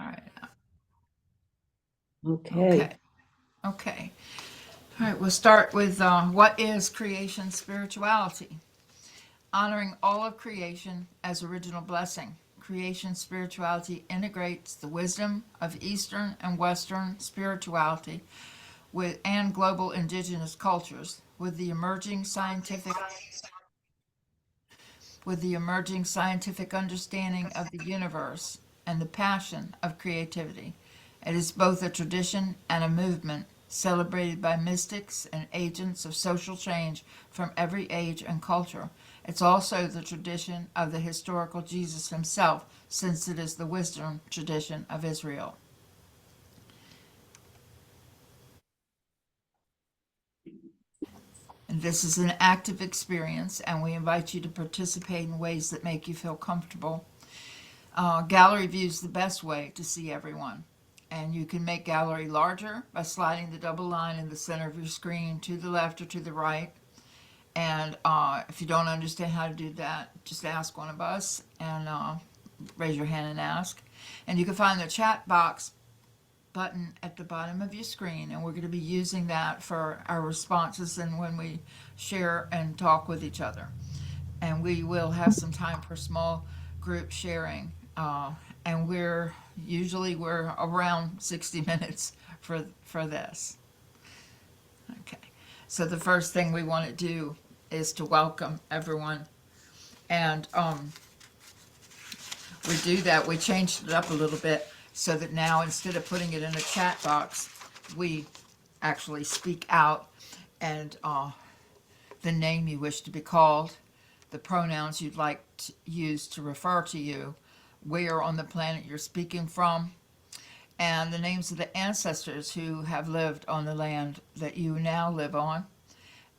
All right. Okay. Okay. All right. We'll start with what is creation spirituality? Honoring all of creation as original blessing. Creation spirituality integrates the wisdom of Eastern and Western spirituality and global indigenous cultures with the emerging scientific understanding of the universe and the passion of creativity. It is both a tradition and a movement celebrated by mystics and agents of social change from every age and culture. It's also the tradition of the historical Jesus himself, since it is the wisdom tradition of Israel. And this is an active experience, and we invite you to participate in ways that make you feel comfortable. Gallery view is the best way to see everyone. And you can make gallery larger by sliding the double line in the center of your screen to the left or to the right. And if you don't understand how to do that, just ask one of us and raise your hand and ask. And you can find the chat box button at the bottom of your screen, and we're going to be using that for our responses and when we share and talk with each other. And we will have some time for small group sharing, and we're around 60 minutes for this. Okay, so the first thing we want to do is to welcome everyone, and we do that. We changed it up a little bit so that now instead of putting it in a chat box, we actually speak out and the name you wish to be called, the pronouns you'd like to use to refer to you, where on the planet you're speaking from, and the names of the ancestors who have lived on the land that you now live on.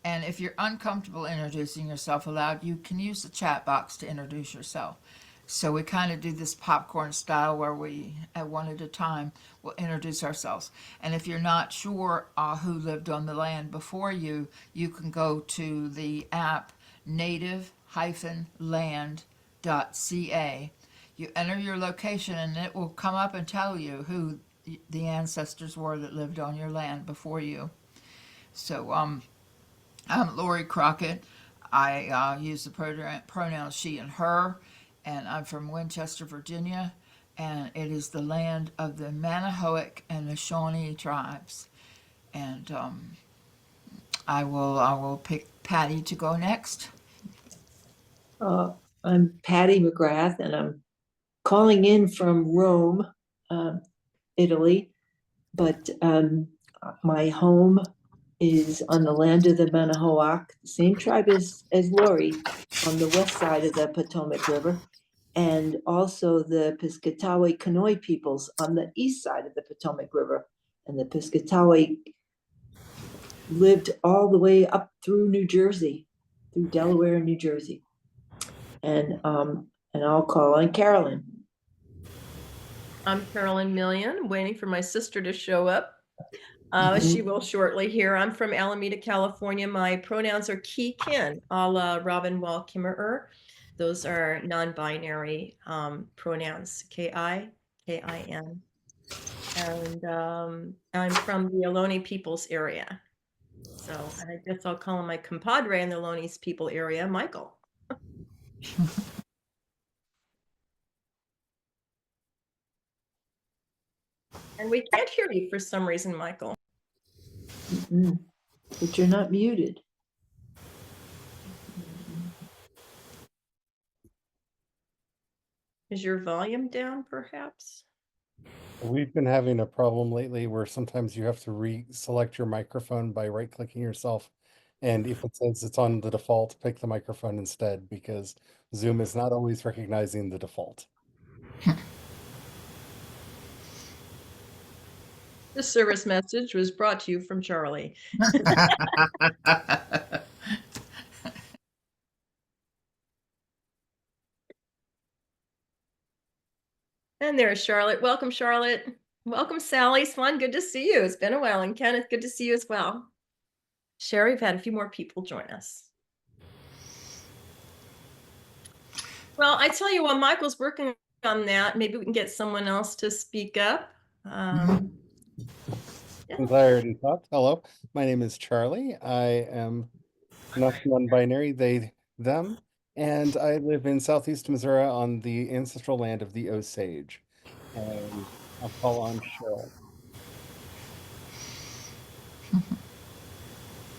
And if you're uncomfortable introducing yourself aloud, you can use the chat box to introduce yourself. So we kind of do this popcorn style where we, at one at a time, will introduce ourselves. And if you're not sure who lived on the land before you, you can go to the app native-land.ca. You enter your location and it will come up and tell you who the ancestors were that lived on your land before you. So I'm Lori Crockett. I use the pronouns she and her, and I'm from Winchester, Virginia, and it is the land of the Manahoac and the Shawnee tribes. And I will pick Patty to go next. I'm Patty McGrath, and I'm calling in from Rome, Italy, but my home is on the land of the Manahoac, the same tribe as Lori, on the west side of the Potomac River, and also the Piscataway Conoy peoples on the east side of the Potomac River. And the Piscataway lived all the way up through New Jersey, through Delaware and New Jersey. And I'll call on Carolyn. I'm Carolyn Million, waiting for my sister to show up. She will shortly here. I'm from Alameda, California. My pronouns are he, kin, a la Robin Wall Kimmerer. Those are non-binary pronouns, K-I, K-I-N. And I'm from the Ohlone Peoples area. So I guess I'll call him my compadre in the Ohlone people area, Michael. And we can't hear you for some reason, Michael. But you're not muted. Is your volume down, perhaps? We've been having a problem lately where sometimes you have to re-select your microphone by right-clicking yourself. And if it says it's on the default, pick the microphone instead, because Zoom is not always recognizing the default. This service message was brought to you from Charlie. And there's Charlotte. Welcome, Charlotte. Welcome, Sally. Swan, good to see you. It's been a while. And Kenneth, good to see you as well. Sherry, we've had a few more people join us. Well, I tell you, while Michael's working on that. Maybe we can get someone else to speak up. Since I already talked, hello, my name is Charlie. I am not non-binary, they, them, and I live in southeast Missouri on the ancestral land of the Osage. And I'll call on Cheryl.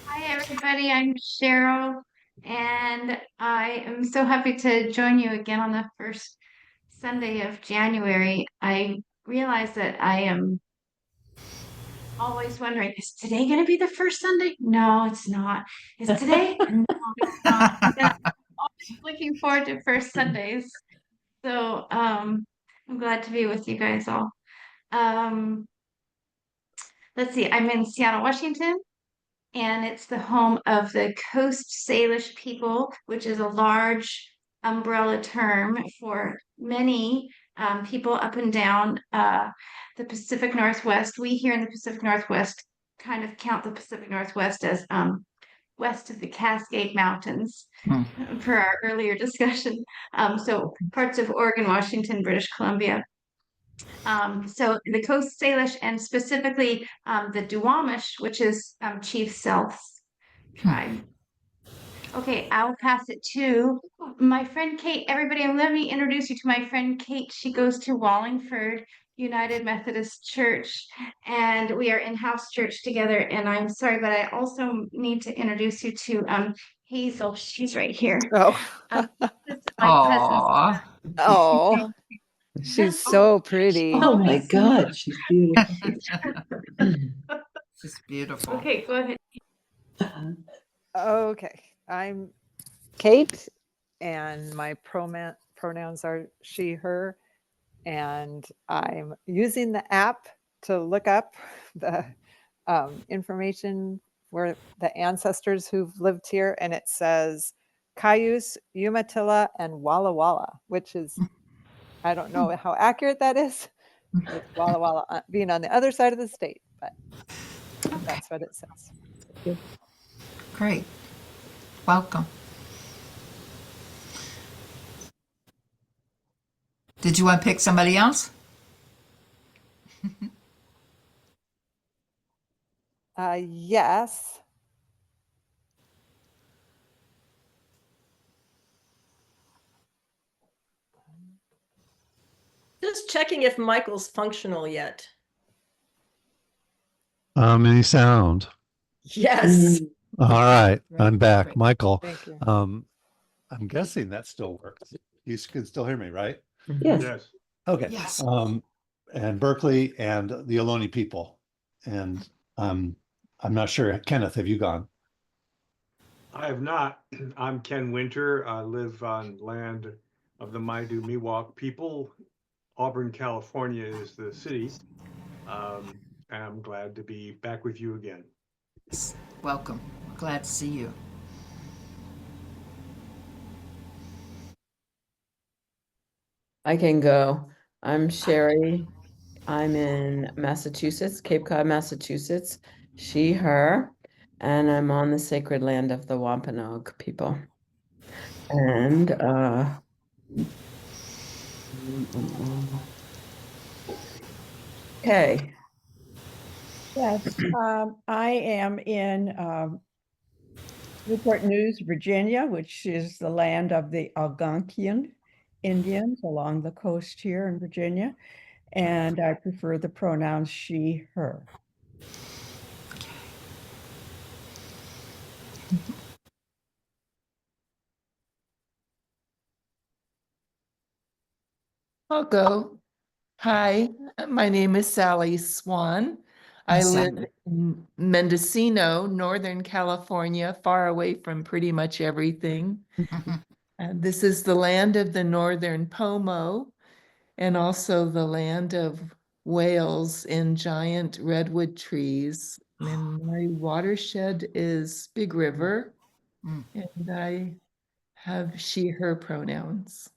Hi, everybody. I'm Cheryl, and I am so happy to join you again on the first Sunday of January. I realize that I am always wondering, is today going to be the first Sunday? No, it's not. Is today? No, it's not. And I'm always looking forward to first Sundays. So I'm glad to be with you guys all. Um, let's see, I'm in Seattle, Washington. And it's the home of the Coast Salish people, which is a large umbrella term for many people up and down the Pacific Northwest. We here in the Pacific Northwest kind of count the Pacific Northwest as west of the Cascade Mountains, per our earlier discussion. So parts of Oregon, Washington, British Columbia. So the Coast Salish and specifically the Duwamish, which is Chief Sealth's tribe. Okay, I'll pass it to my friend Kate. Everybody, let me introduce you to my friend Kate. She goes to Wallingford United Methodist Church, and we are in house church together. And I'm sorry, but I also need to introduce you to Hazel. She's right here. Oh, This is my cousin. Aw, oh, she's so pretty. Oh my Yes. God, she's beautiful. this is beautiful. Okay, go ahead. Okay, I'm Kate, and my pronouns are she, her, and I'm using the app to look up the information for the ancestors who've lived here, and it says Cayuse, Umatilla, and Walla Walla, which is, I don't know how accurate that is, with Walla Walla being on the other side of the state, but that's what it says. Great. Welcome. Did you want to pick somebody else? Yes. Just checking if Michael's functional yet. Any sound? Yes. All right, I'm back. Great. Michael, Thank you. I'm guessing that still works. You can still hear me, right? Yes. Yes. Okay. Yes. And Berkeley and the Ohlone people. And I'm not sure. Kenneth, have you gone? I have not. I'm Ken Winter. I live on land of the Maidu Miwok people. Auburn, California is the city. And I'm glad to be back with you again. Welcome. We're glad to see you. I can go. I'm Sherry. I'm in Massachusetts, Cape Cod, Massachusetts. She, her, and I'm on the sacred land of the Wampanoag people. And okay. Yes, I am in Newport News, Virginia, which is the land of the Algonquian Indians along the coast here in Virginia. And I prefer the pronouns she, her. I'll go. Hi, my name is Sally Swan. I Hi, live Sally. in Mendocino, Northern California, far away from pretty much everything. And this is the land of the Northern Pomo and also the land of whales in giant redwood trees. And my watershed is Big River, Mm. and I have she, her pronouns.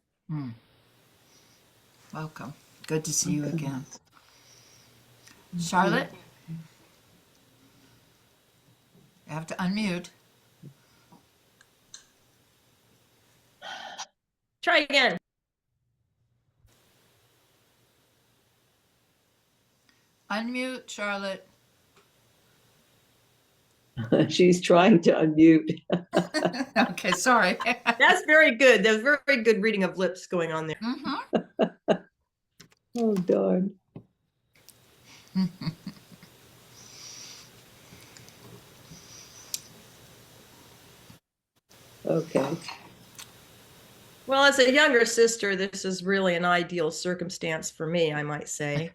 Welcome. Good to see you again. Charlotte? You have to unmute. Try again. Unmute, Charlotte. She's trying to unmute. Okay, sorry. That's very good. There's very good reading of lips going on there. Mhm. Oh, darn. Okay. Well, as a younger sister, this is really an ideal circumstance for me, I might say.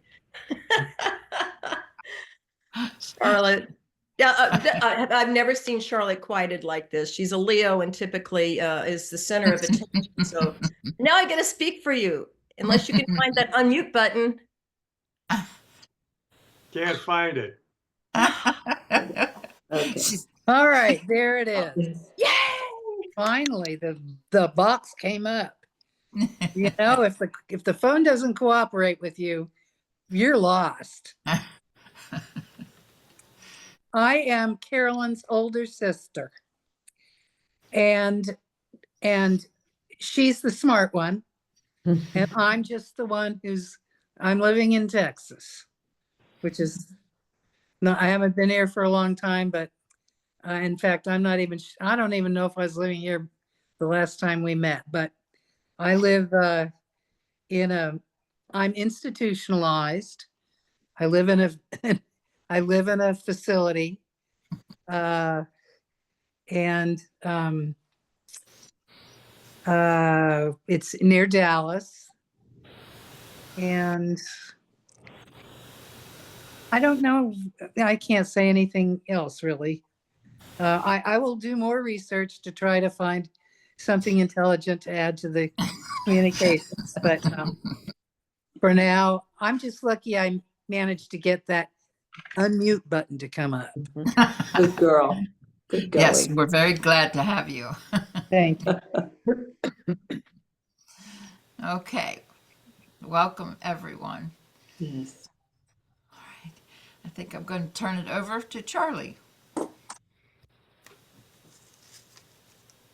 Charlotte. Yeah, I've never seen Charlotte quieted like this. She's a Leo and typically is the center of attention. So now I get to speak for you, unless you can find that unmute button. Can't find it. Okay. She's- All right, there it is. Yay! Finally, the box came up. You know, if the phone doesn't cooperate with you, you're lost. I am Carolyn's older sister. And she's the smart one. And I'm just the one I'm living in Texas, which is no, I haven't been here for a long time, but in fact, I don't even know if I was living here the last time we met, but I live I'm institutionalized. I live in a facility, and it's near Dallas, and I don't know. I can't say anything else really. I will do more research to try to find something intelligent to add to the communications, but for now, I'm just lucky I managed to get that unmute button to come up. Good girl. Good going. Yes, we're very glad to have you. Thank you. Okay. Welcome, everyone. Yes. All right. I think I'm going to turn it over to Charlie.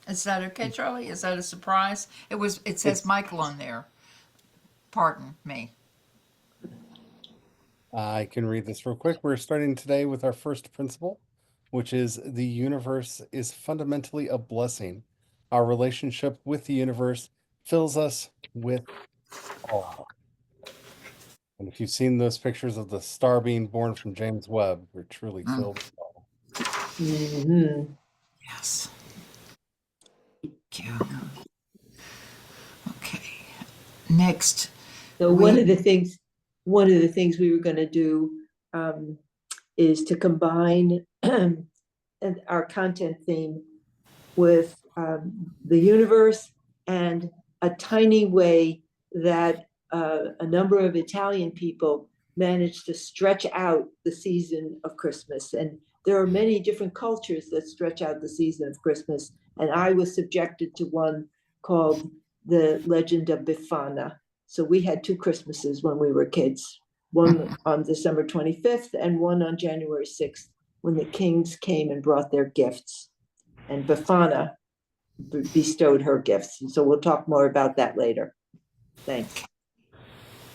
Is that okay, Charlie? Is that a surprise? It says Michael on there. Pardon me. I can read this real quick. We're starting today with our first principle, which is the universe is fundamentally a blessing. Our relationship with the universe fills us with awe. And if you've seen those pictures of the star being born from James Webb, we're truly filled with awe. Mhm. Yes. Thank you. Okay. Next. So one of the things we were going to do is to combine our content theme with the universe and a tiny way that a number of Italian people managed to stretch out the season of Christmas. And there are many different cultures that stretch out the season of Christmas. And I was subjected to one called the Legend of Befana. So we had two Christmases when we were kids, one on December 25th and one on January 6th, when the kings came and brought their gifts. And Befana bestowed her gifts. And so we'll talk more about that later. Thanks.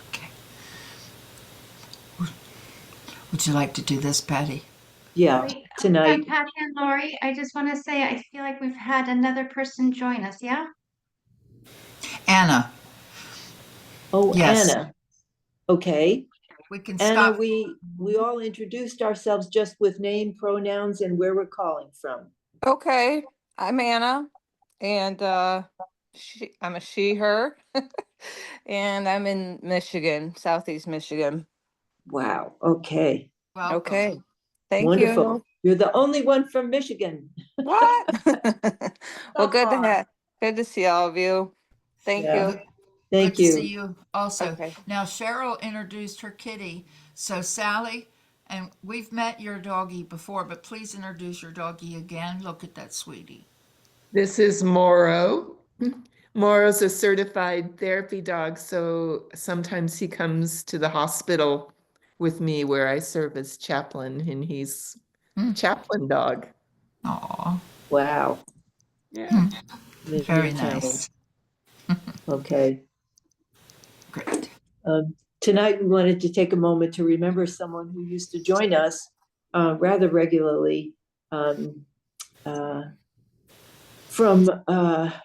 Okay. Would you like to do this, Patty? Yeah, Wait, tonight. Patty and Lori, I just want to say, I feel like we've had another person join us, yeah? Anna. Oh, Yes. Anna. Okay. We can Anna, stop. we all introduced ourselves just with name, pronouns, and where we're calling from. Okay, I'm Anna, and I'm a she, her, and I'm in Michigan, Southeast Michigan. Wow. Okay. Welcome. Okay, thank Wonderful. you. You're the only one from Michigan. What? Well, good to see all of you. Thank Yeah. you. Thank Good to see you. you also. Okay. Now, Cheryl introduced her kitty. So, Sally, and we've met your doggie before, but please introduce your doggie again. Look at that sweetie. This is Moro. Moro's a certified therapy dog, so sometimes he comes to the hospital with me where I serve as chaplain, and he's a chaplain dog. Aw, Wow. Yeah. very Michigan nice. Challenge. Okay. Great. tonight we wanted to take a moment to remember someone who used to join us rather regularly from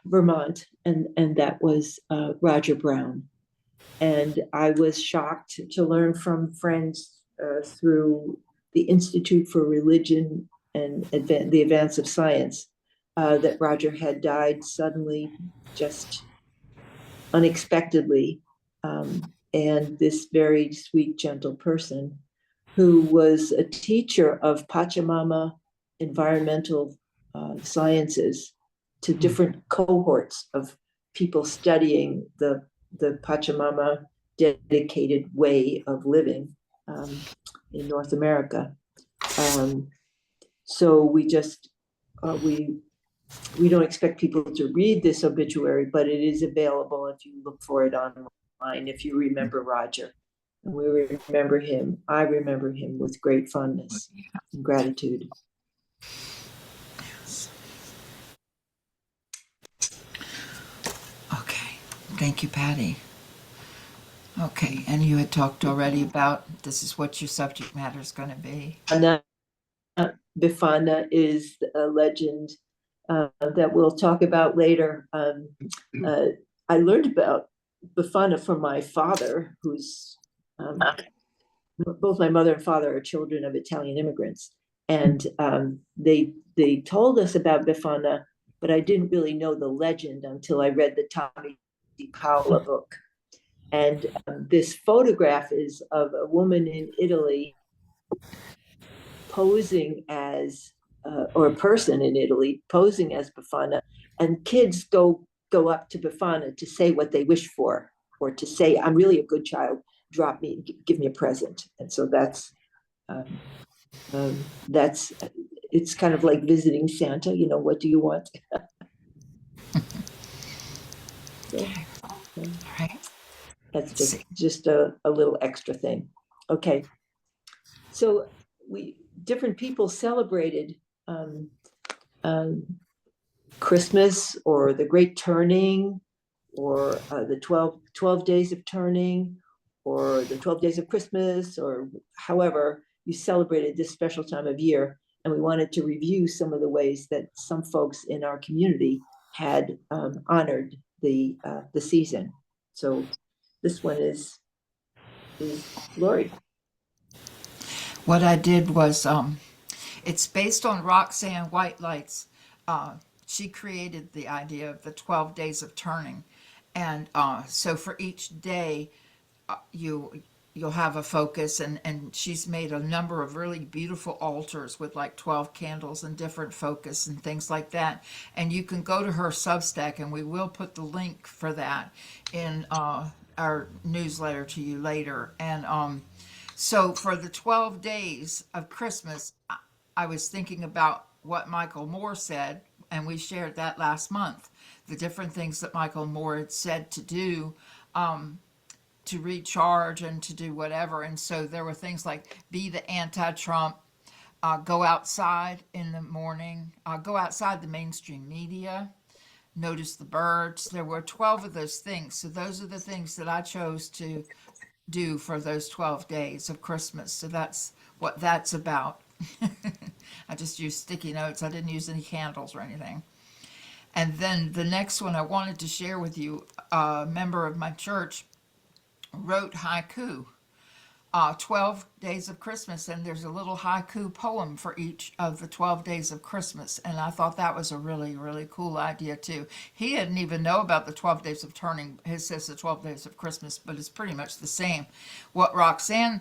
Vermont, and that was Roger Brown. And I was shocked to learn from friends through the Institute for Religion and the Advance of Science that Roger had died suddenly, just unexpectedly. And this very sweet, gentle person who was a teacher of Pachamama environmental sciences to different cohorts of people studying the Pachamama dedicated way of living in North America. So we just, we don't expect people to read this obituary, but it is available if you look for it online, if you remember Roger. And we remember him. I remember him with great fondness and gratitude. Okay, thank you, Patty. Okay, and you had talked already about this is what your subject matter is going to be. Bifana is a legend that we'll talk about later. I learned about Bifana from my father, who's both my mother and father are children of Italian immigrants. And they told us about Bifana, but I didn't really know the legend until I read the Tommy Di Paola book. And this photograph is of a woman in Italy posing as, or a person in Italy posing as Bifana, and kids go up to Bifana to say what they wish for, or to say, I'm really a good child, drop me, give me a present. And so that's, it's kind of like visiting Santa, you know, what do you want? So, All right. that's just a little extra thing. Okay. So different people celebrated Christmas, or the Great Turning, or the 12 days of turning, or the 12 days of Christmas, or however you celebrated this special time of year. And we wanted to review some of the ways that some folks in our community had honored the season. So this one is Lori. What I did was, it's based on Roxanne Whitelight's. She created the idea of the 12 days of turning. And so for each day, you'll have a focus, and she's made a number of really beautiful altars with like 12 candles and different focus and things like that. And you can go to her Substack, and we will put the link for that in our newsletter to you later. And so for the 12 days of Christmas, I was thinking about what Michael Moore said, and we shared that last month, the different things that Michael Moore had said to do to recharge and to do whatever. And so there were things like be the anti-Trump, go outside in the morning, go outside the mainstream media, notice the birds. There were 12 of those things. So those are the things that I chose to do for those 12 days of Christmas. So that's what that's about. I just used sticky notes. I didn't use any candles or anything. And then the next one I wanted to share with you, a member of my church wrote haiku, 12 days of Christmas, and there's a little haiku poem for each of the 12 days of Christmas. And I thought that was a really, really cool idea too. He didn't even know about the 12 days of turning. His says the 12 days of Christmas, but it's pretty much the same. What Roxanne,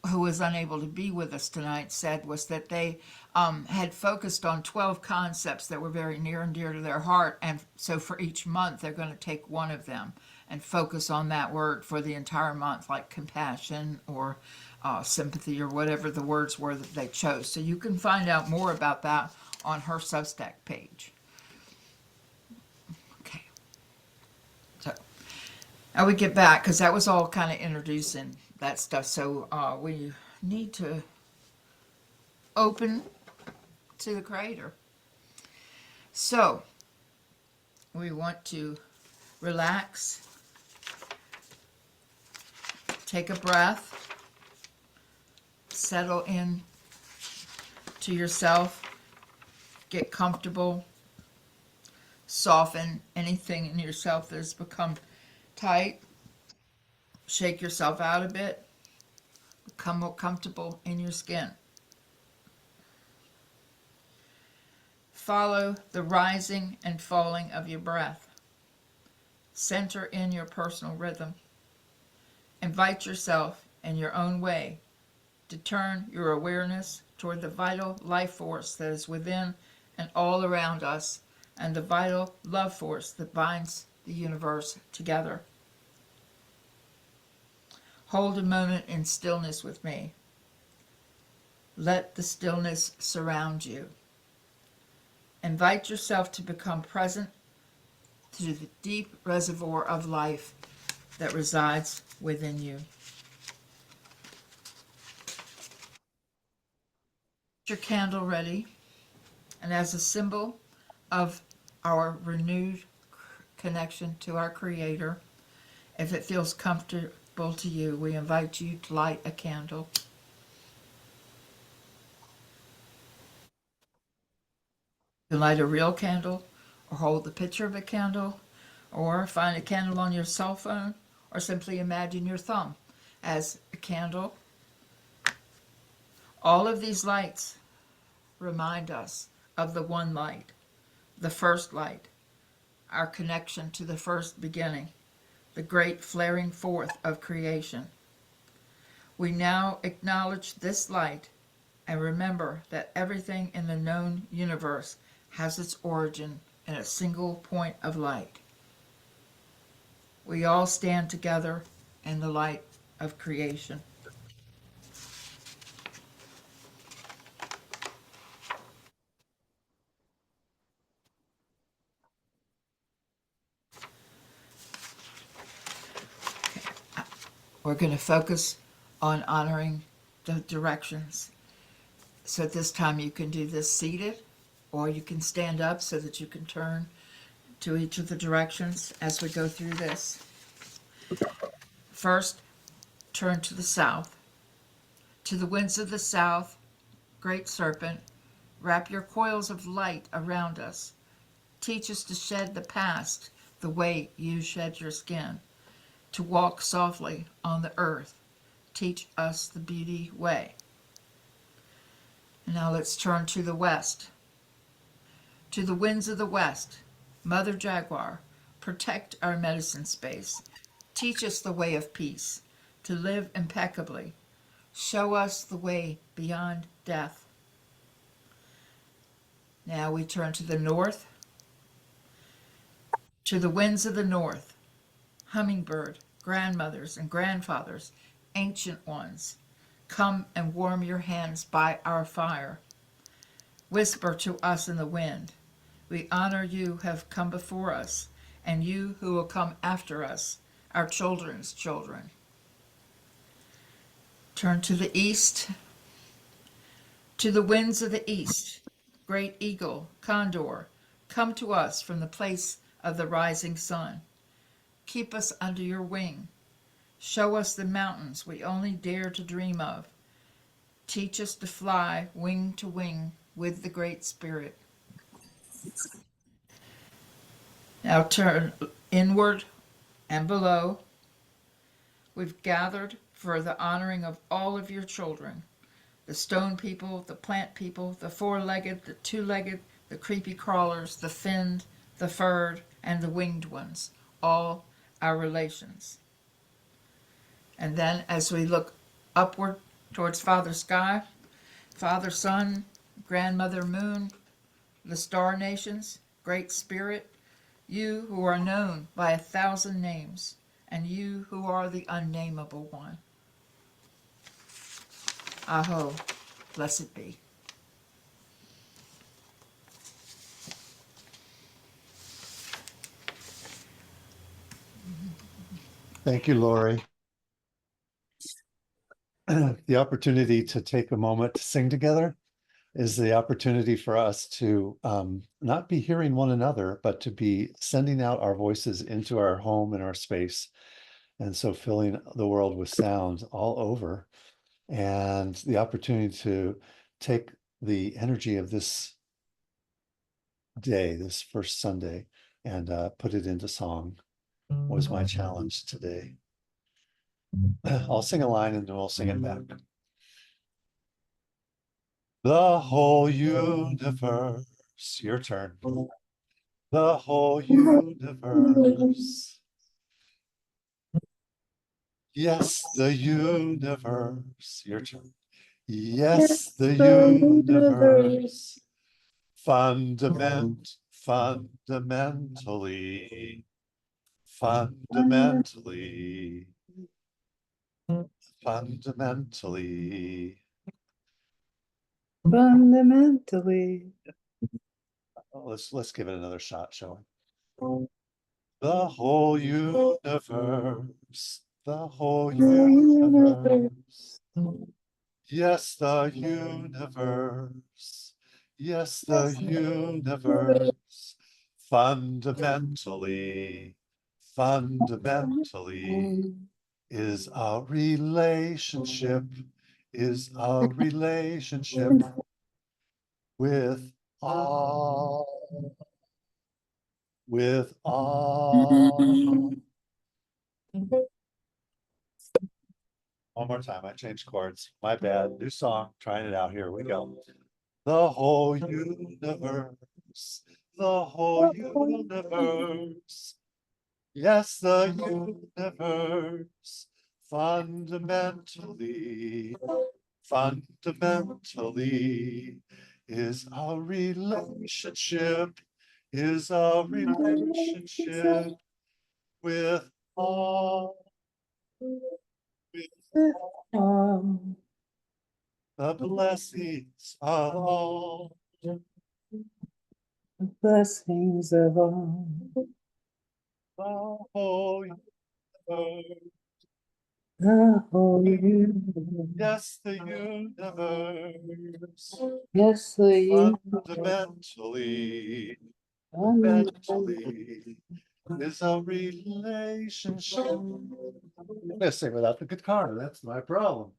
who was unable to be with us tonight, said was that they had focused on 12 concepts that were very near and dear to their heart. And so for each month, they're going to take one of them and focus on that word for the entire month, like compassion or sympathy or whatever the words were that they chose. So you can find out more about that on her Substack page. Okay. So I would get back, because that was all kind of introducing that stuff. So we need to open to the Creator. So we want to relax, Take a breath. Settle in to yourself. Get comfortable. Soften anything in yourself that has become tight. Shake yourself out a bit. Become more comfortable in your skin. Follow the rising and falling of your breath. Center in your personal rhythm. Invite yourself in your own way to turn your awareness toward the vital life force that is within and all around us, and the vital love force that binds the universe together. Hold a moment in stillness with me. Let the stillness surround you. Invite yourself to become present to the deep reservoir of life that resides within you. Get your candle ready, and as a symbol of our renewed connection to our Creator, if it feels comfortable to you, we invite you to light a candle. You can light a real candle, or hold the picture of a candle, or find a candle on your cell phone, or simply imagine your thumb as a candle. All of these lights remind us of the one light, the first light, our connection to the first beginning, the great flaring forth of creation. We now acknowledge this light and remember that everything in the known universe has its origin in a single point of light. We all stand together in the light of creation. We're going to focus on honoring the directions. So at this time you can do this seated, or you can stand up so that you can turn to each of the directions as we go through this. First, turn to the south. To the winds of the south, great serpent, wrap your coils of light around us. Teach us to shed the past the way you shed your skin, to walk softly on the earth. Teach us the beauty way. Now let's turn to the west. To the winds of the west, Mother Jaguar, protect our medicine space. Teach us the way of peace, to live impeccably. Show us the way beyond death. Now we turn to the north. To the winds of the north, hummingbird, grandmothers and grandfathers, ancient ones, come and warm your hands by our fire. Whisper to us in the wind. We honor you who have come before us, and you who will come after us, our children's children. Turn to the east. To the winds of the east, great eagle, condor, come to us from the place of the rising sun. Keep us under your wing. Show us the mountains we only dare to dream of. Teach us to fly wing to wing with the Great Spirit. Now turn inward and below. We've gathered for the honoring of all of your children, the stone people, the plant people, the four-legged, the two-legged, the creepy crawlers, the finned, the furred, and the winged ones, all our relations. And then as we look upward towards Father Sky, Father Sun, Grandmother Moon, the star nations, Great Spirit, you who are known by 1,000 names, and you who are the unnameable one. Aho, blessed be. Thank you, Lori. The opportunity to take a moment to sing together is the opportunity for us to not be hearing one another, but to be sending out our voices into our home and our space And so filling the world with sound all over, and the opportunity to take the energy of this day, this first Sunday, and put it into song was my challenge today. I'll sing a line and then we'll sing it back. The whole universe, your turn. The whole universe. Yes, the universe, your turn. Yes, the universe. Fundamentally, fundamentally, fundamentally. Fundamentally. Let's give it another shot, shall we? The whole universe, the whole universe. Yes, the universe. Yes, the universe. Fundamentally, fundamentally is a relationship, is a relationship with all, with all. One more time, I changed chords. My bad. New song, trying it out. Here we go. The whole universe, the whole universe. Yes, the universe. Fundamentally, fundamentally is a relationship, is a relationship with all, with the blessings of all. Blessings of all. The whole universe. The whole universe. Yes, the universe. Yes, the universe. Fundamentally, fundamentally is a relationship. I'm gonna sing without the guitar. That's my problem.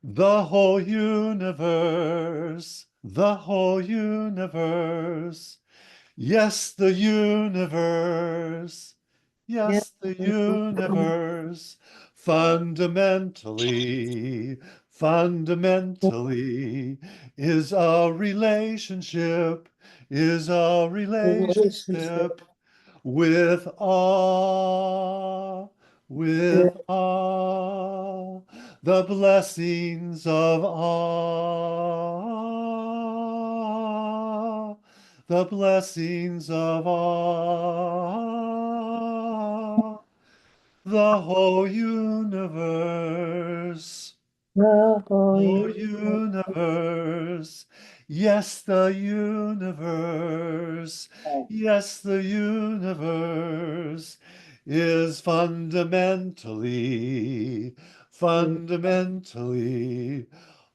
The whole universe, the whole universe. Yes, the universe. Yes, the universe. Fundamentally, fundamentally is a relationship, is a relationship with all, with all the blessings of all, the blessings of all, the whole universe. The whole universe. Yes, the universe. Yes, the universe is fundamentally, fundamentally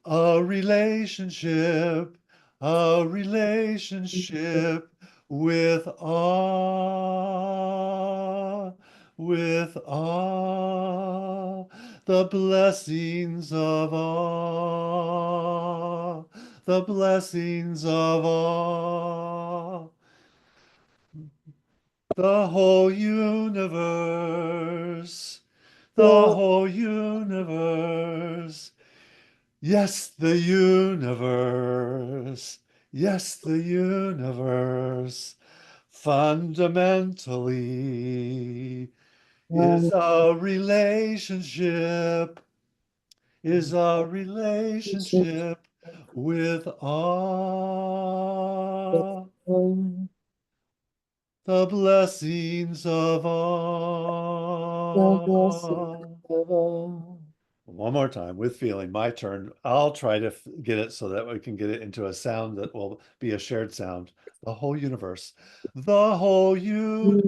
a relationship with all, with all the blessings of all, the blessings of all. The whole universe, the whole universe. Yes, the universe. Yes, the universe. Fundamentally is a relationship, is a relationship with all the blessings of all. One more time with feeling, my turn. I'll try to get it so that we can get it into a sound that will be a shared sound. The whole universe, the whole universe.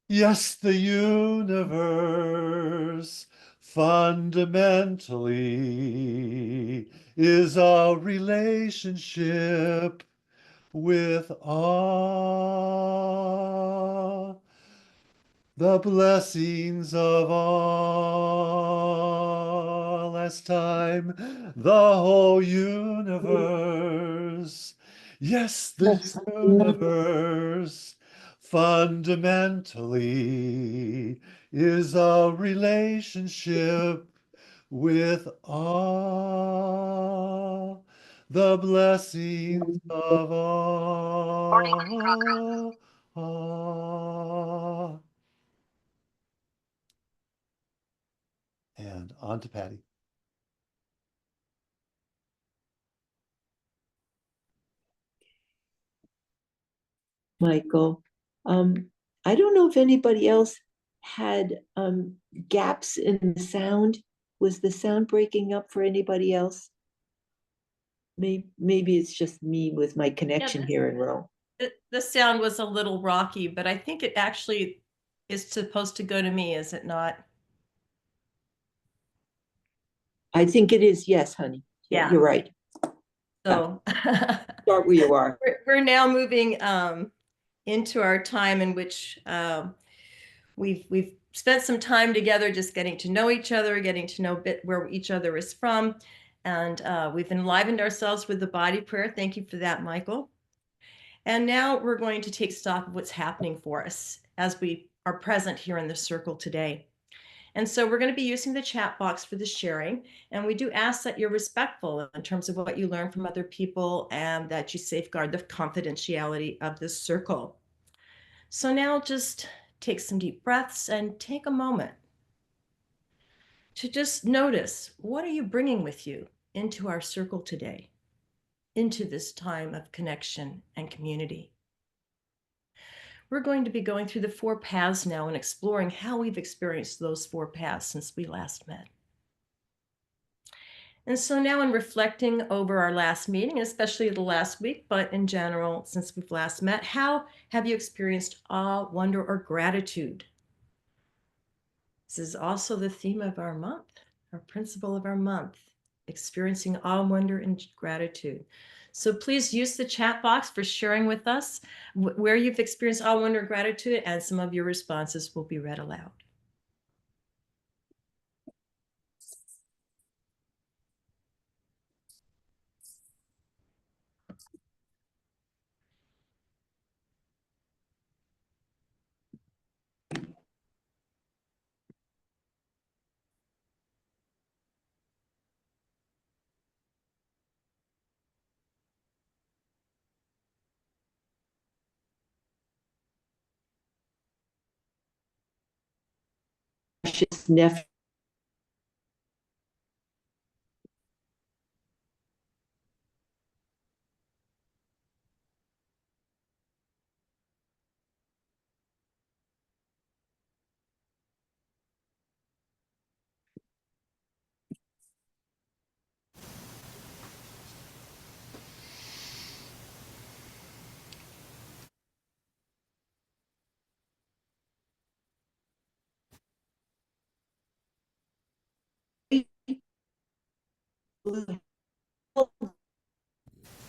Yes, the universe fundamentally is a relationship, with awe. The blessings of all as time, the whole universe. Yes, this universe fundamentally is a relationship with awe. The blessings of all. And on to Patty. Michael. I don't know if anybody else had gaps in the sound. Was the sound breaking up for anybody else? Maybe it's just me with my connection here in Rome. The sound was a little rocky, but I think it actually is supposed to go to me, is it not? I think it is, yes, honey. Yeah. You're right. So Start where you are. we're now moving into our time in which we've spent some time together just getting to know each other, getting to know a bit where each other is from. And we've enlivened ourselves with the body prayer. Thank you for that, Michael. And now we're going to take stock of what's happening for us as we are present here in the circle today. And so we're going to be using the chat box for the sharing. And we do ask that you're respectful in terms of what you learn from other people and that you safeguard the confidentiality of this circle. So now just take some deep breaths and take a moment to just notice, what are you bringing with you into our circle today, into this time of connection and community? We're going to be going through the 4 paths now and exploring how we've experienced those 4 paths since we last met. And so now in reflecting over our last meeting, especially the last week, but in general, since we've last met, how have you experienced awe, wonder, or gratitude? This is also the theme of our month, our principle of our month, experiencing awe, wonder, and gratitude. So please use the chat box for sharing with us where you've experienced awe, wonder, and gratitude, and some of your responses will be read aloud. Precious nephew.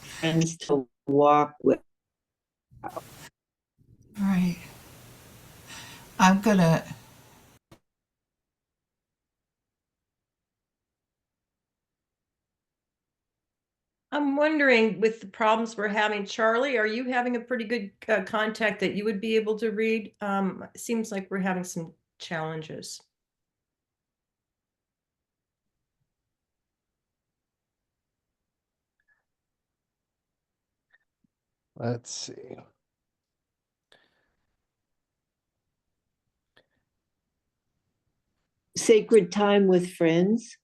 Friends to walk with. Right. I'm gonna. I'm wondering, with the problems we're having, Charlie, are you having a pretty good contact that you would be able to read? It seems like we're having some challenges. Let's see. Sacred time with friends.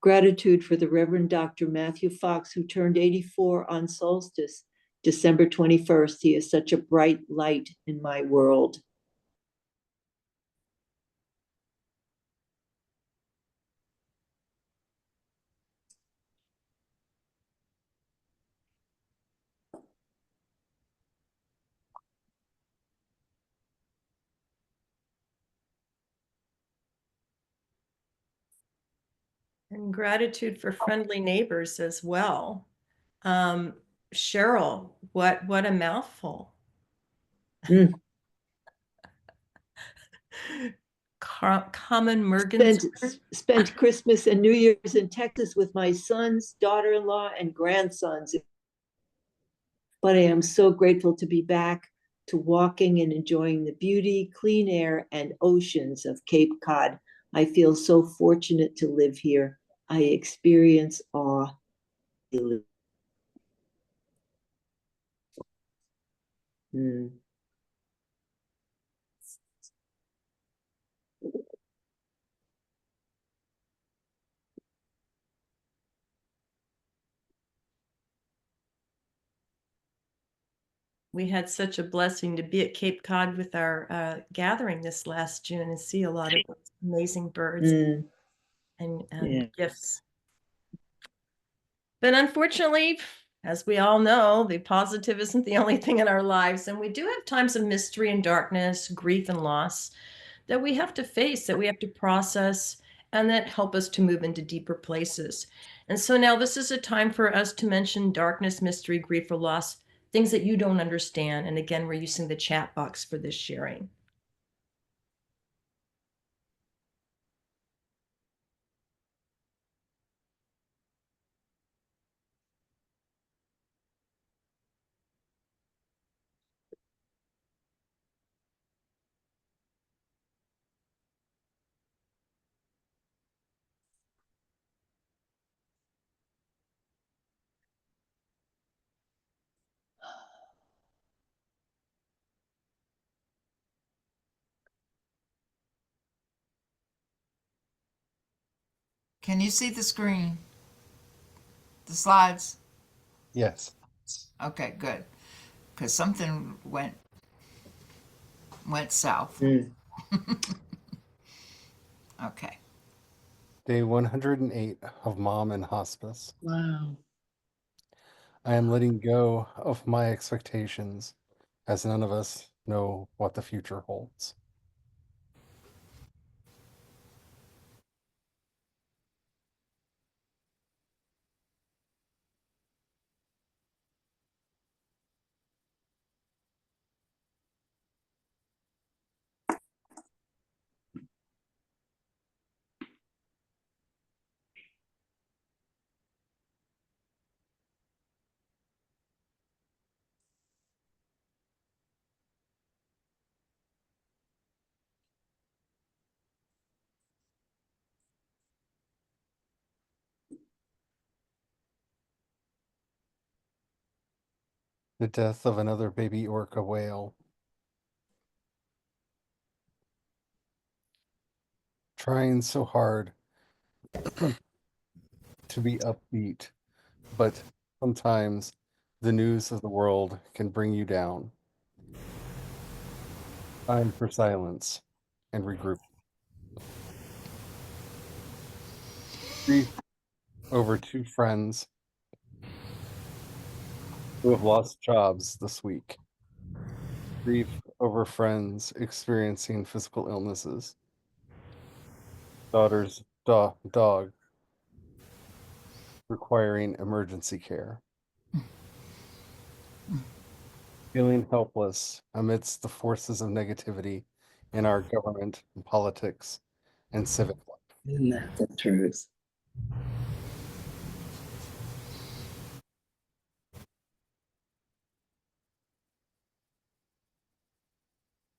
Gratitude for the Reverend Dr. Matthew Fox, who turned 84 on solstice, December 21st. He is such a bright light in my world. And gratitude for friendly neighbors as well. Cheryl, what a mouthful. Mm. Common Mergens. Spent Christmas and New Year's in Texas with my sons, daughter-in-law, and grandsons. But I am so grateful to be back to walking and enjoying the beauty, clean air, and oceans of Cape Cod. I feel so fortunate to live here. I experience awe. Mm. We had such a blessing to be at Cape Cod with our gathering this last June and see a lot of amazing birds Mm. and Yeah. gifts. But unfortunately, as we all know, the positive isn't the only thing in our lives. And we do have times of mystery and darkness, grief and loss that we have to face, that we have to process, and that help us to move into deeper places. And so now this is a time for us to mention darkness, mystery, grief, or loss, things that you don't understand. And again, we're using the chat box for this sharing. Can you see the screen? The slides? Yes. Okay, good. Because something went south. Mm. Okay. Day 108 of Mom in Hospice. Wow. I am letting go of my expectations, as none of us know what the future holds. The death of another baby orca whale. Trying so hard to be upbeat, but sometimes the news of the world can bring you down. Time for silence and regroup. Grief over two friends who have lost jobs this week. Grief over friends experiencing physical illnesses. Daughter's dog requiring emergency care. Feeling helpless amidst the forces of negativity in our government, and politics, and civic life. Isn't that the truth?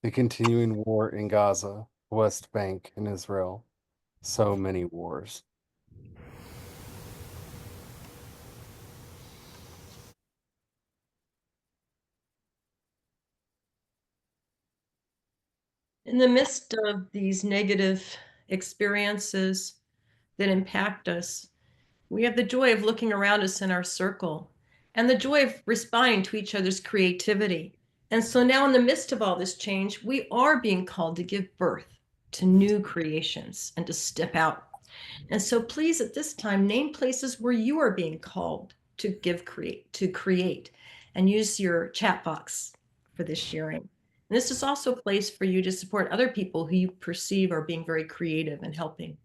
The continuing war in Gaza, West Bank, and Israel. So many wars. In the midst of these negative experiences that impact us, we have the joy of looking around us in our circle and the joy of responding to each other's creativity. And so now, in the midst of all this change, we are being called to give birth to new creations and to step out. And so please, at this time, name places where you are being called to create, and use your chat box for this sharing. And this is also a place for you to support other people who you perceive are being very creative and helping.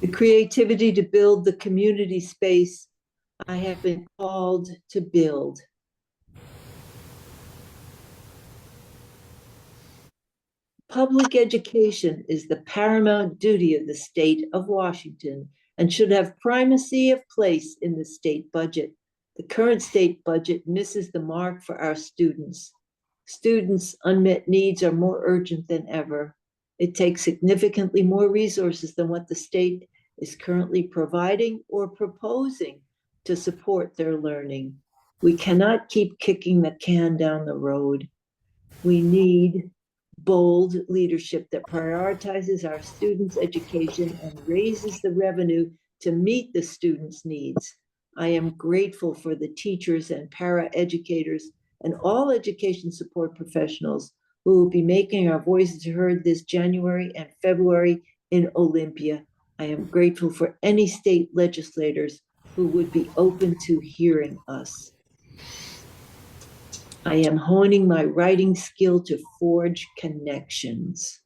the creativity to build the community space I have been called to build. Public education is the paramount duty of the state of Washington and should have primacy of place in the state budget. The current state budget misses the mark for our students. Students' unmet needs are more urgent than ever. It takes significantly more resources than what the state is currently providing or proposing to support their learning. We cannot keep kicking the can down the road. We need bold leadership that prioritizes our students' education and raises the revenue to meet the students' needs. I am grateful for the teachers and para-educators and all education support professionals who will be making our voices heard this January and February in Olympia. I am grateful for any state legislators who would be open to hearing us. I am honing my writing skill to forge connections.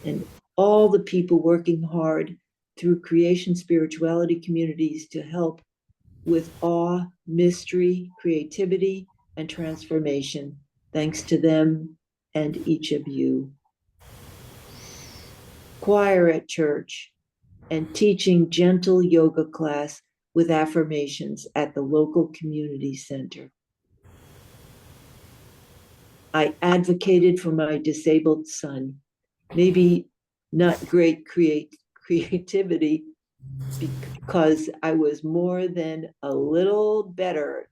And all the people working hard through creation spirituality communities to help with awe, mystery, creativity, and transformation. Thanks to them and each of you. Choir at church and teaching gentle yoga class with affirmations at the local community center. I advocated for my disabled son. Maybe not great creativity, because I was more than a little better,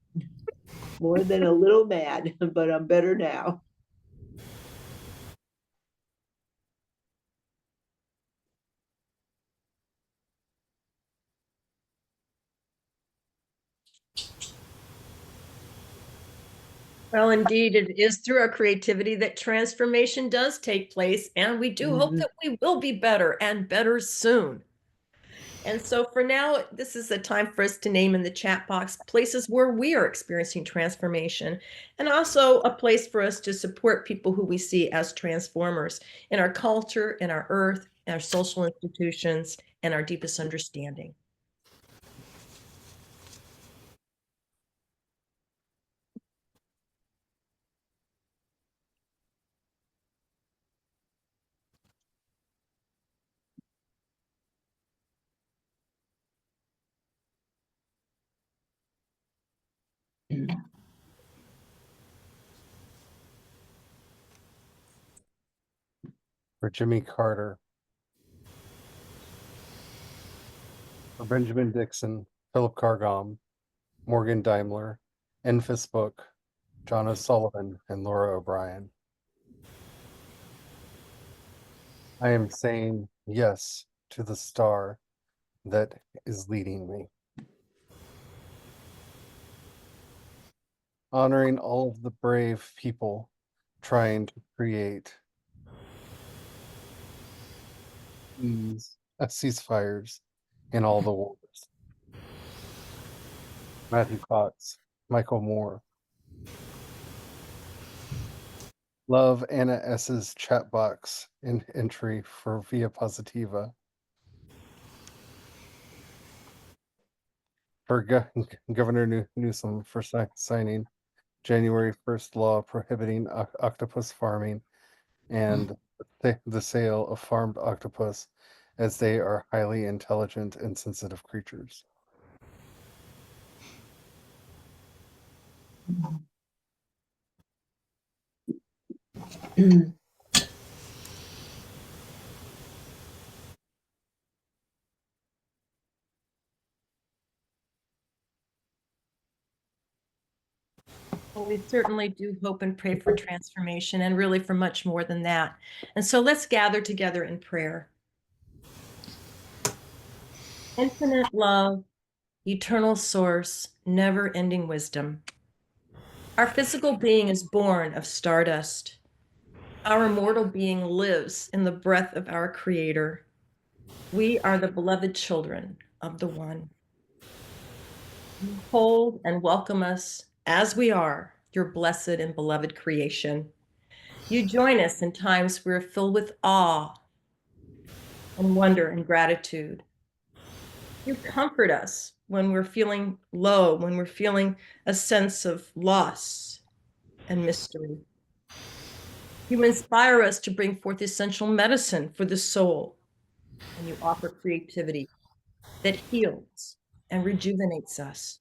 more than a little mad, but I'm better now. Well, indeed, it is through our creativity that transformation does take place, and we do hope that we will be better and better soon. And so for now, this is the time for us to name in the chat box places where we are experiencing transformation, and also a place for us to support people who we see as transformers in our culture, in our earth, in our social institutions, and our deepest understanding. For Jimmy Carter, for Benjamin Dixon, Philip Cargom, Morgan Daimler, Enfys Book, John O'Sullivan, and Laura O'Brien. I am saying yes to the star that is leading me. Honoring all of the brave people trying to create these ceasefires in all the wars. Matthew Cox, Michael Moore. Love Anna S.'s chat box in entry for Via Positiva. For Governor Newsom for signing January 1st law prohibiting octopus farming and the sale of farmed octopus, as they are highly intelligent and sensitive creatures. Well, we certainly do hope and pray for transformation, and really for much more than that. And so let's gather together in prayer. Infinite love, eternal source, never-ending wisdom. Our physical being is born of stardust. Our immortal being lives in the breath of our Creator. We are the beloved children of the One. You hold and welcome us as we are, your blessed and beloved creation. You join us in times we're filled with awe, and wonder and gratitude. You comfort us when we're feeling low, when we're feeling a sense of loss and mystery. You inspire us to bring forth essential medicine for the soul, and you offer creativity that heals and rejuvenates us.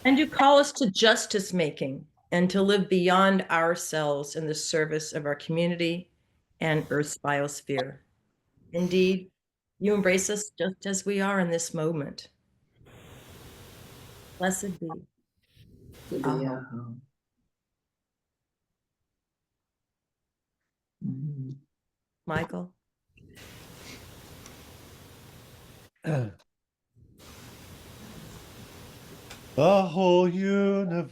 And you call us to justice making and to live beyond ourselves in the service of our community and Earth's biosphere. Indeed, you embrace us just as we are in this moment. Blessed be. Michael. The whole universe,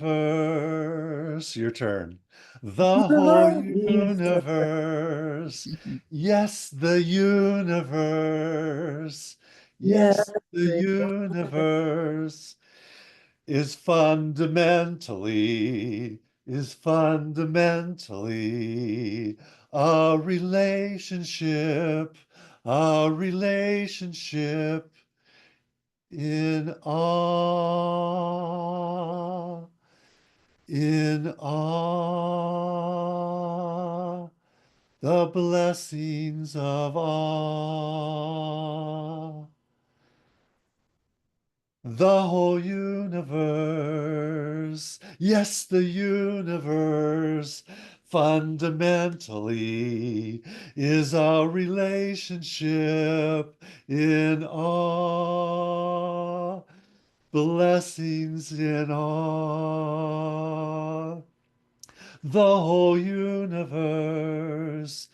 your turn. The whole universe, yes, the universe, yes, the universe is fundamentally a relationship in awe, the blessings of awe. The whole universe, yes, the universe, fundamentally is a relationship in awe, blessings in awe. The whole universe,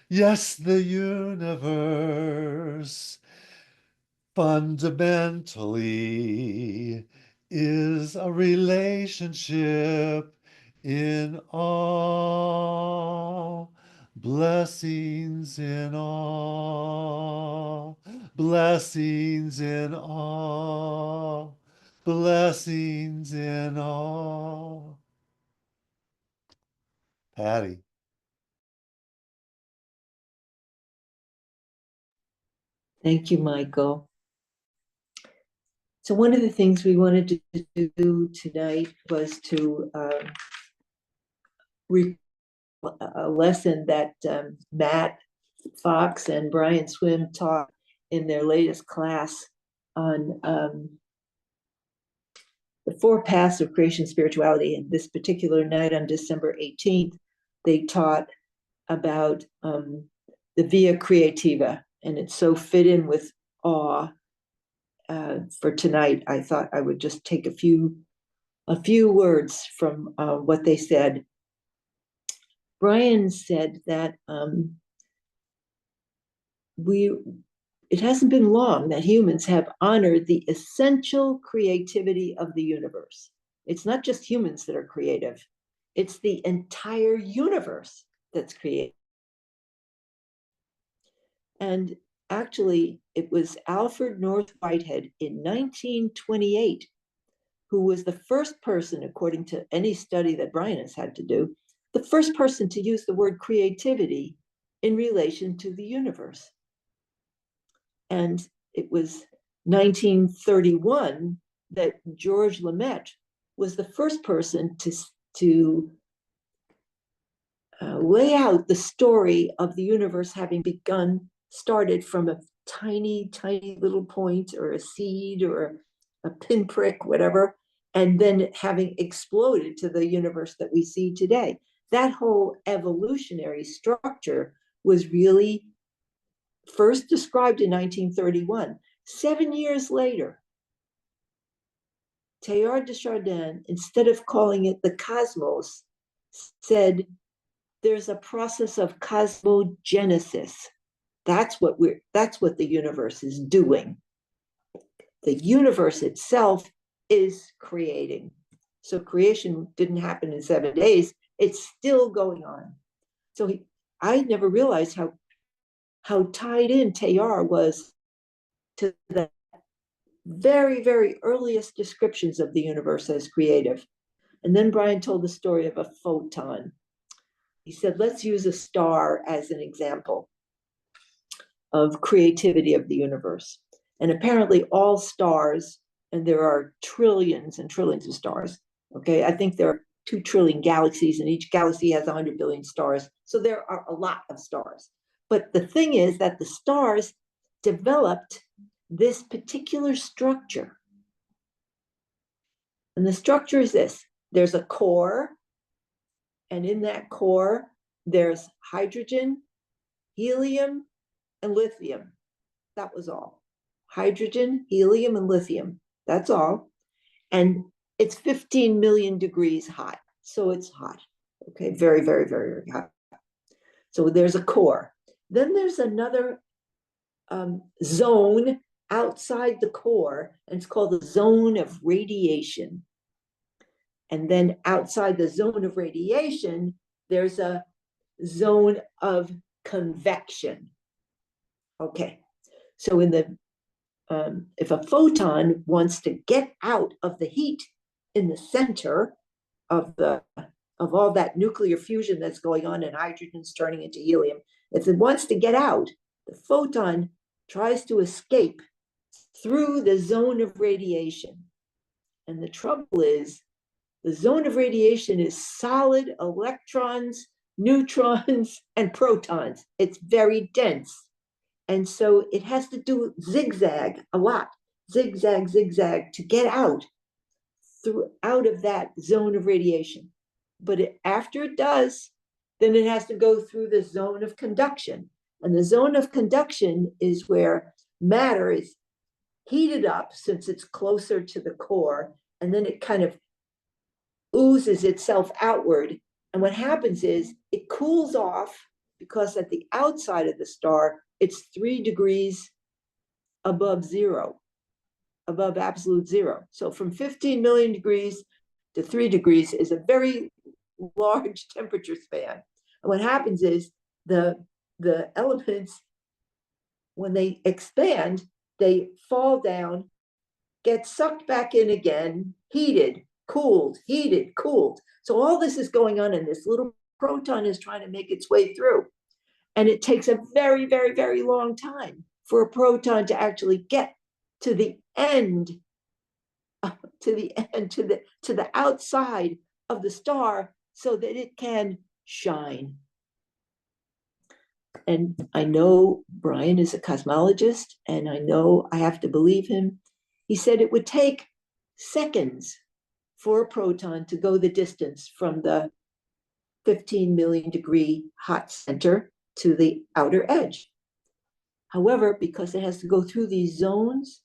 yes, the universe, fundamentally is a relationship in awe, blessings in awe, blessings in awe, blessings in awe. Patty. Thank you, Michael. So one of the things we wanted to do tonight was to a lesson that Matt Fox and Brian Swim taught in their latest class on the 4 paths of creation spirituality. And this particular night on December 18th, they taught about the Via Creativa, and it so fit in with awe. For tonight, I thought I would just take a few words from what they said. Brian said that it hasn't been long that humans have honored the essential creativity of the universe. It's not just humans that are creative, it's the entire universe that's creative. And actually, it was Alfred North Whitehead in 1928 who was the first person, according to any study that Brian has had to do, the first person to use the word creativity in relation to the universe. And it was 1931 that George Lemaitre was the first person to lay out the story of the universe having started from a tiny, tiny little point or a seed or a pinprick, whatever, and then having exploded to the universe that we see today. That whole evolutionary structure was really first described in 1931. 7 years later, Teilhard de Chardin, instead of calling it the cosmos, said there's a process of cosmogenesis. That's what the universe is doing. The universe itself is creating. So creation didn't happen in 7 days. It's still going on. So I never realized how tied in Teilhard was to the very, very earliest descriptions of the universe as creative. And then Brian told the story of a photon. He said, let's use a star as an example. of creativity of the universe. And apparently all stars, and there are trillions and trillions of stars, okay? I think there are 2 trillion galaxies, and each galaxy has 100 billion stars. So there are a lot of stars. But the thing is that the stars developed this particular structure. And the structure is this. There's a core, and in that core, there's hydrogen, helium, and lithium. That was all. Hydrogen, helium, and lithium. That's all. And it's 15 million degrees hot. So it's hot. Okay, very, very, very, very hot. So there's a core. Then there's another zone outside the core, and it's called the zone of radiation. And then outside the zone of radiation, there's a zone of convection. Okay, so in the if a photon wants to get out of the heat in the center of all that nuclear fusion that's going on, and hydrogen's turning into helium, if it wants to get out, the photon tries to escape through the zone of radiation. And the trouble is, the zone of radiation is solid electrons, neutrons, and protons. It's very dense. And so it has to do zigzag a lot, zigzag, zigzag, to get out of that zone of radiation. But after it does, then it has to go through the zone of conduction. And the zone of conduction is where matter is heated up, since it's closer to the core, and then it kind of oozes itself outward. And what happens is it cools off, because at the outside of the star, it's 3 degrees above zero, above absolute zero. So from 15 million degrees to 3 degrees is a very large temperature span. And what happens is the elements, when they expand, they fall down, get sucked back in again, heated, cooled, heated, cooled. So all this is going on, and this little proton is trying to make its way through. And it takes a very, very, very long time for a proton to actually get to the end, to the outside of the star, so that it can shine. And I know Brian is a cosmologist, and I know I have to believe him. He said it would take seconds for a proton to go the distance from the 15 million degree hot center to the outer edge. However, because it has to go through these zones,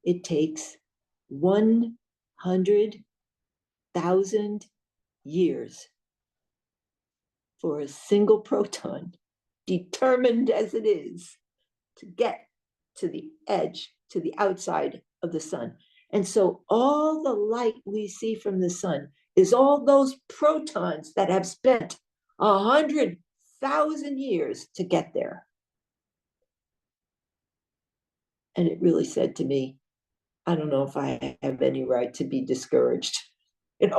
it takes 100,000 years for a single proton, determined as it is, to get to the edge, to the outside of the sun. And so all the light we see from the sun is all those protons that have spent 100,000 years to get there. And it really said to me, I don't know if I have any right to be discouraged. If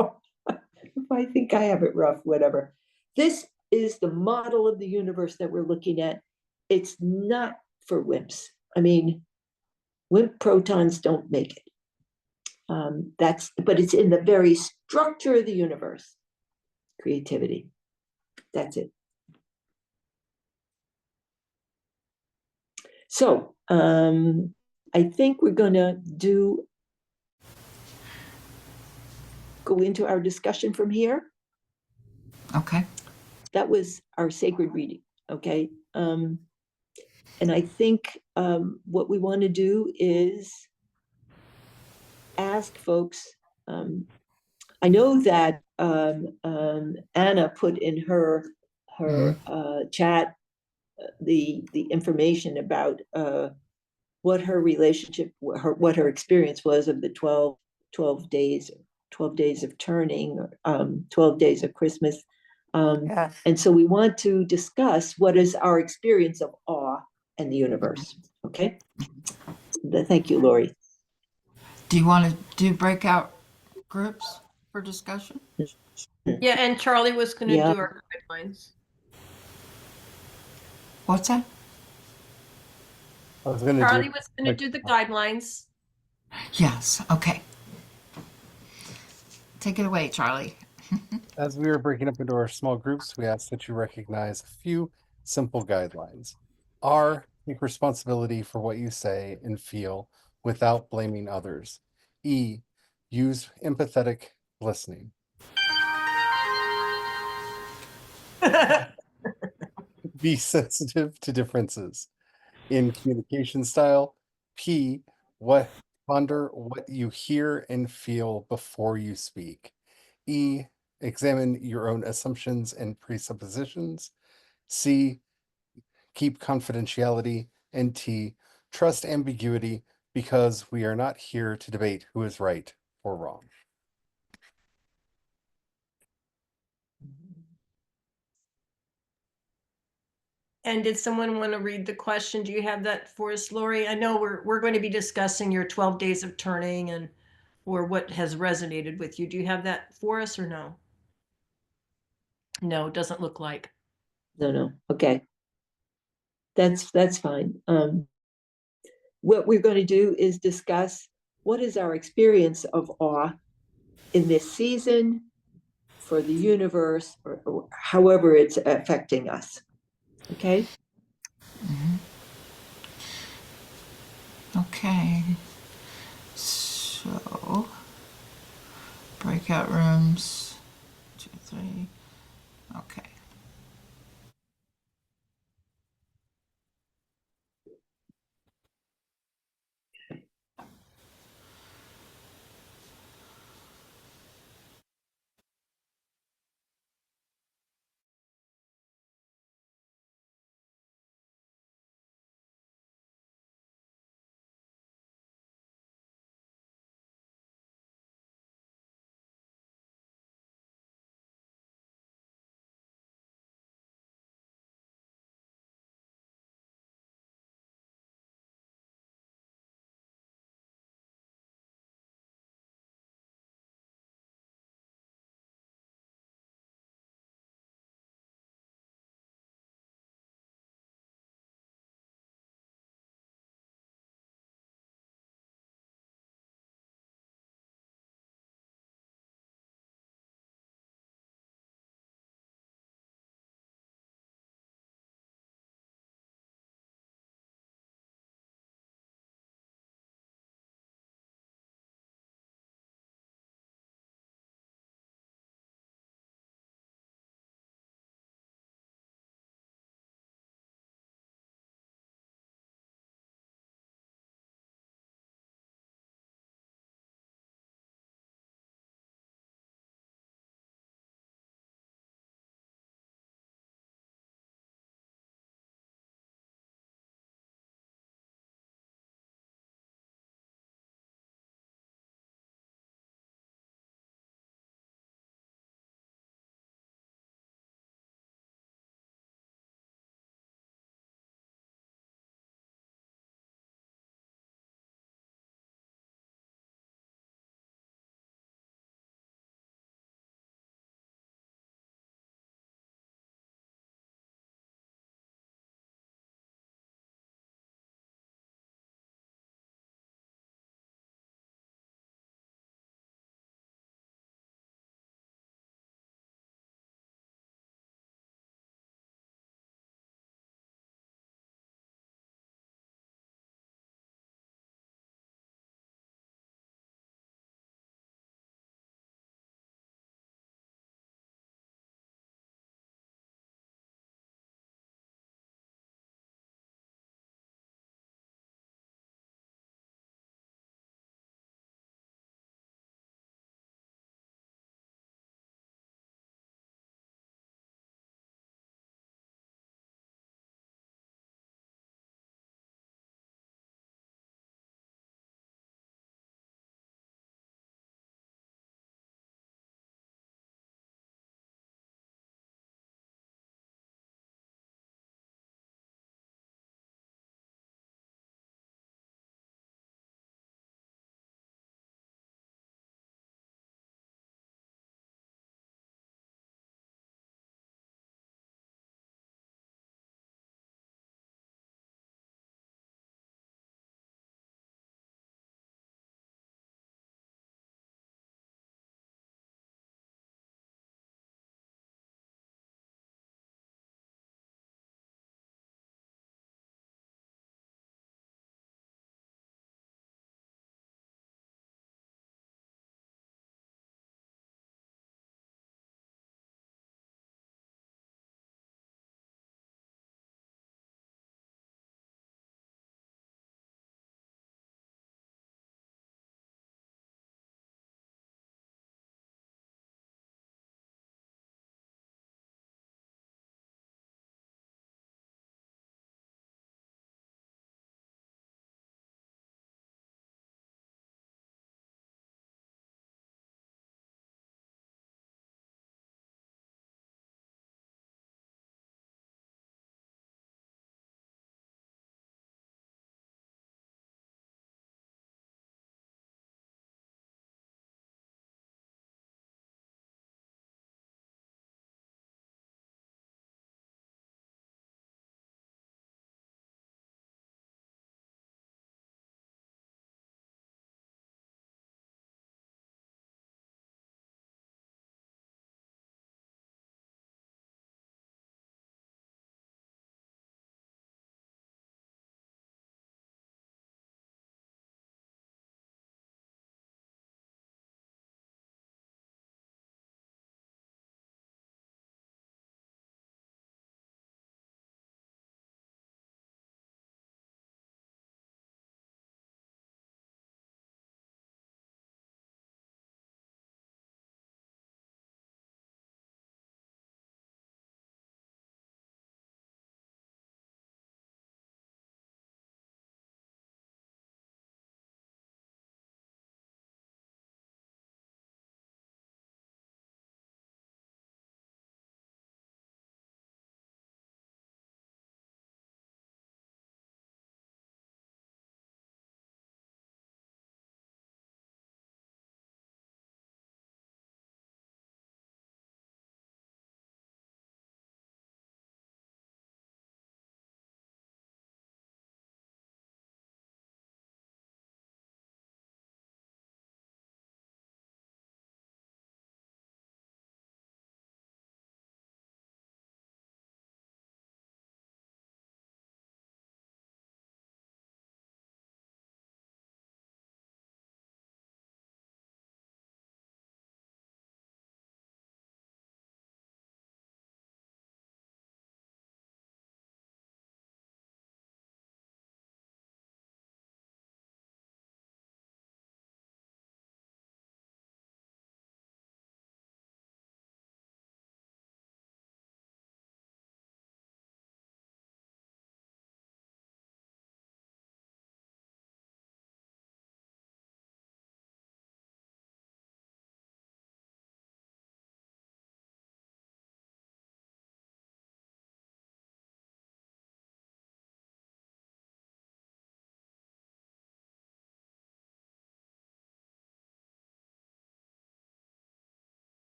I think I have it rough, whatever. This is the model of the universe that we're looking at. It's not for wimps. I mean, wimp protons don't make it. But it's in the very structure of the universe. Creativity. That's it. So I think we're going to go into our discussion from here. Okay. That was our sacred reading. Okay. And I think what we want to do is ask folks. I know that Anna put in her chat the information about what her relationship, what her experience was of the 12 days of turning, 12 days of Christmas. Yes. And so we want to discuss what is our experience of awe and the universe. Okay. Thank you, Lori. Do you want to do breakout groups for discussion? Yeah, and Charlie was going to Yeah. do our guidelines. What's that? I was going to Charlie do was going to like, do the guidelines. Yes, okay. Take it away, Charlie. as we were breaking up into our small groups, we ask that you recognize a few simple guidelines. R, take responsibility for what you say and feel without blaming others. E, use empathetic listening. Be sensitive to differences in communication style. P, ponder what you hear and feel before you speak. E, examine your own assumptions and presuppositions. C, keep confidentiality. And T, trust ambiguity because we are not here to debate who is right or wrong. And did someone want to read the question? Do you have that for us, Lori? I know we're going to be discussing your 12 days of turning and or what has resonated with you. Do you have that for us or no? No, it doesn't look like. No, okay. That's fine. What we're going to do is discuss what is our experience of awe in this season, for the universe, or however it's affecting us. Okay? Okay. So, breakout rooms, 2, 3. Okay.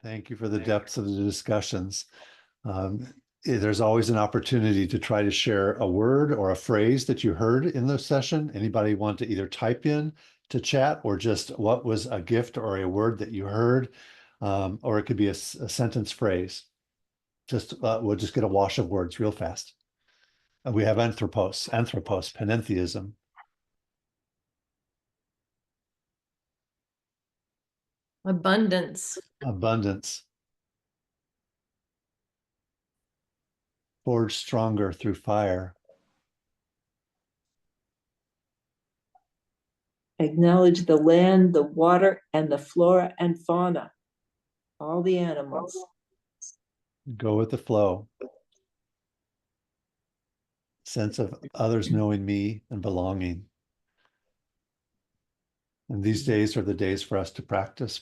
Thank you for the depths of the discussions. There's always an opportunity to try to share a word or a phrase that you heard in the session. Anybody want to either type in to chat or just what was a gift or a word that you heard, or it could be a sentence phrase. We'll just get a wash of words real fast. We have anthropos, panentheism. Abundance. Abundance. Forged stronger through fire. Acknowledge the land, the water, and the flora and fauna, all the animals. Go with the flow. Sense of others knowing me and belonging. And these days are the days for us to practice,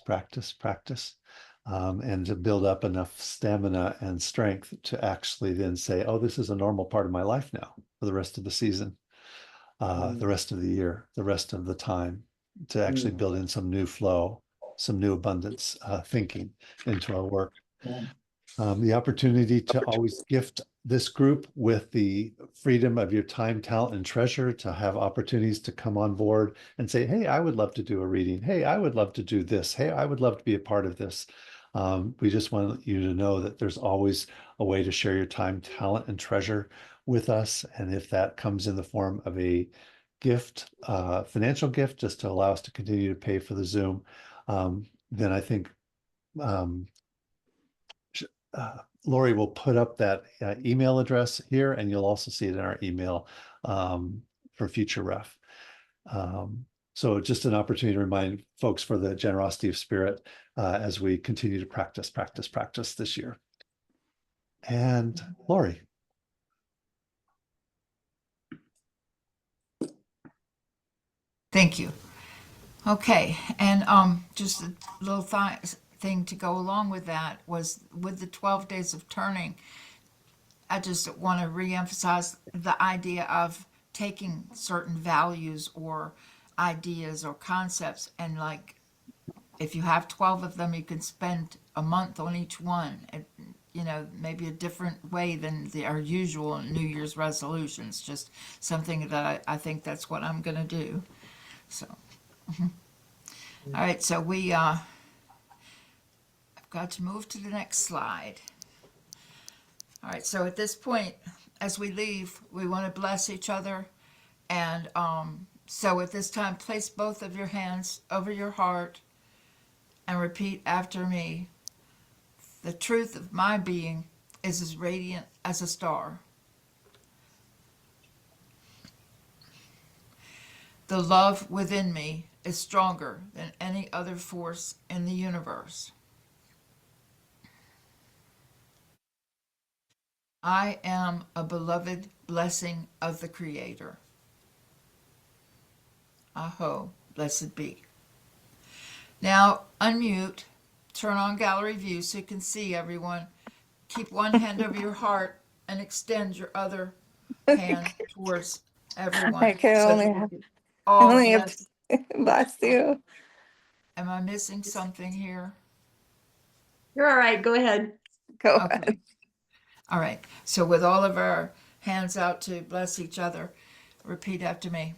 and to build up enough stamina and strength to actually then say, oh, this is a normal part of my life now for the rest of the season, the rest of the year, the rest of the time, to actually build in some new flow, some new abundance thinking into our work. The opportunity to always gift this group with the freedom of your time, talent, and treasure, to have opportunities to come on board and say, hey, I would love to do a reading. Hey, I would love to do this. Hey, I would love to be a part of this. We just want you to know that there's always a way to share your time, talent, and treasure with us. And if that comes in the form of a gift, financial gift, just to allow us to continue to pay for the Zoom, then I think Lori will put up that email address here, and you'll also see it in our email for future ref. So just an opportunity to remind folks for the generosity of spirit as we continue to practice this year. And Lori. Thank you. Okay, and just a little thing to go along with that was with the 12 days of turning, I just want to reemphasize the idea of taking certain values or ideas or concepts, and like if you have 12 of them, you can spend a month on each one, and maybe a different way than our usual New Year's resolutions, just something that I think that's what I'm going to do. So all right, so I've got to move to the next slide. All right, so at this point, as we leave, we want to bless each other. And so at this time, place both of your hands over your heart and repeat after me. The truth of my being is as radiant as a star. The love within me is stronger than any other force in the universe. I am a beloved blessing of the Creator. Aho, blessed be. Now unmute, turn on gallery view so you can see everyone. Keep one hand over your heart and extend your other hand towards everyone. I can so only that have, we can all only have, bless. bless you. Am I missing something here? You're all right. Go ahead. Go Okay. ahead. All right. So with all of our hands out to bless each other, repeat after me.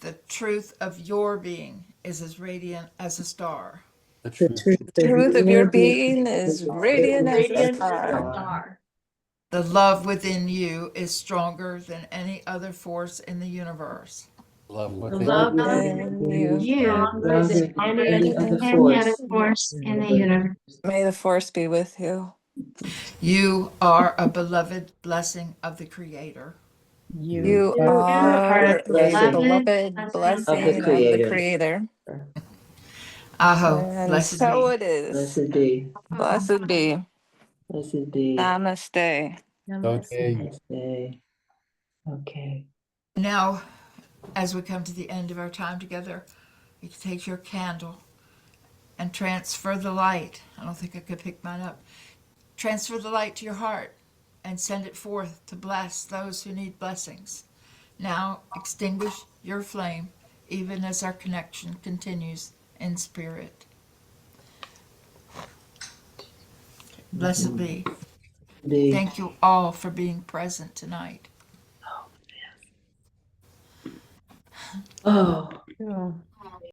The truth of your being is as radiant as a star. The Truth of your being is radiant as a star. Star. The love within you is stronger than any other force in the universe. Love The within love Within you. you is Any any other other force. force in the universe. May the force be with you. You are a beloved blessing of the Creator. You are are a blessing beloved of the blessing of the Creator. Creator. Aho, And blessed so be. it is. Blessed be. Blessed be. Blessed be. Namaste. Okay. Namaste. Okay. Now, as we come to the end of our time together, you can take your candle and transfer the light. I don't think I could pick mine up. Transfer the light to your heart and send it forth to bless those who need blessings. Now extinguish your flame, even as our connection continues in spirit. Blessed be. The, Thank you all for being present tonight. oh, Yeah.